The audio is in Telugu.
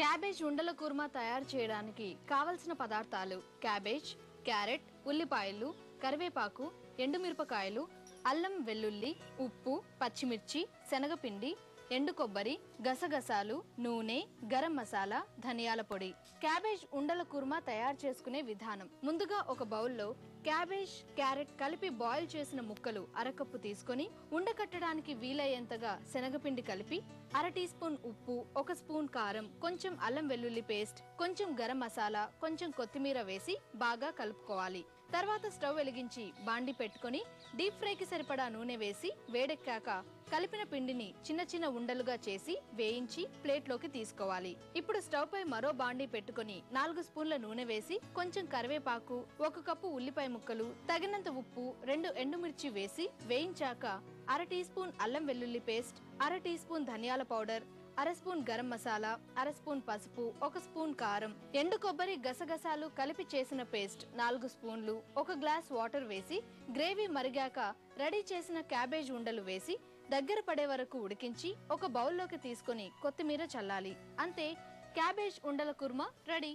క్యాబేజ్ ఉండల కుర్మా తయారు చేయడానికి కావలసిన పదార్థాలు: క్యాబేజ్, క్యారెట్, ఉల్లిపాయలు, కరివేపాకు, ఎండుమిరపకాయలు, అల్లం వెల్లుల్లి, ఉప్పు, పచ్చిమిర్చి, శనగపిండి, ఎండు కొబ్బరి, గసగసాలు, నూనె, గరం మసాలా, ధనియాల పొడి. క్యాబేజ్ ఉండల కుర్మా తయారు చేసుకునే విధానం: ముందుగా ఒక బౌల్లో క్యాబేజ్, క్యారెట్ కలిపి బాయిల్ చేసిన ముక్కలు అరకప్పు తీసుకొని ఉండకట్టడానికి వీలయ్యేంతగా శనగపిండి కలిపి అర టీ స్పూన్ ఉప్పు, 1 స్పూన్ కారం, కొంచెం అల్లం వెల్లుల్లి పేస్ట్, కొంచెం గరం మసాలా, కొంచెం కొత్తిమీర వేసి బాగా కలుపుకోవాలి. తర్వాత స్టవ్ వెలిగించి బాండి పెట్టుకొని డీప్ ఫ్రైకి సరిపడా నూనె వేసి వేడెక్కాక కలిపిన పిండిని చిన్న చిన్న ఉండలుగా చేసి వేయించి ప్లేట్లోకి తీసుకోవాలి. ఇప్పుడు స్టవ్ పై మరో బాండి పెట్టుకొని 4 స్పూన్ల నూనె వేసి కొంచెం కరివేపాకు, 1 కప్పు ఉల్లిపాయ ముక్కలు, తగినంత ఉప్పు, 2 ఎండుమిర్చి వేసి వేయించాక అర టీ స్పూన్ అల్లం వెల్లుల్లి పేస్ట్, అర టీ స్పూన్ ధనియాల పౌడర్, అర స్పూన్ గరం మసాలా, అర స్పూన్ పసుపు, 1 స్పూన్ కారం, ఎండు కొబ్బరి, గసగసాలు కలిపి చేసిన పేస్ట్ 4 స్పూన్లు, 1 గ్లాస్ వాటర్ వేసి గ్రేవీ మరిగాక రెడీ చేసిన క్యాబేజ్ ఉండలు వేసి దగ్గర పడే వరకు ఉడికించి ఒక బౌల్లోకి తీసుకొని కొత్తిమీర చల్లాలి. అంతే, క్యాబేజ్ ఉండల కుర్మా రెడీ.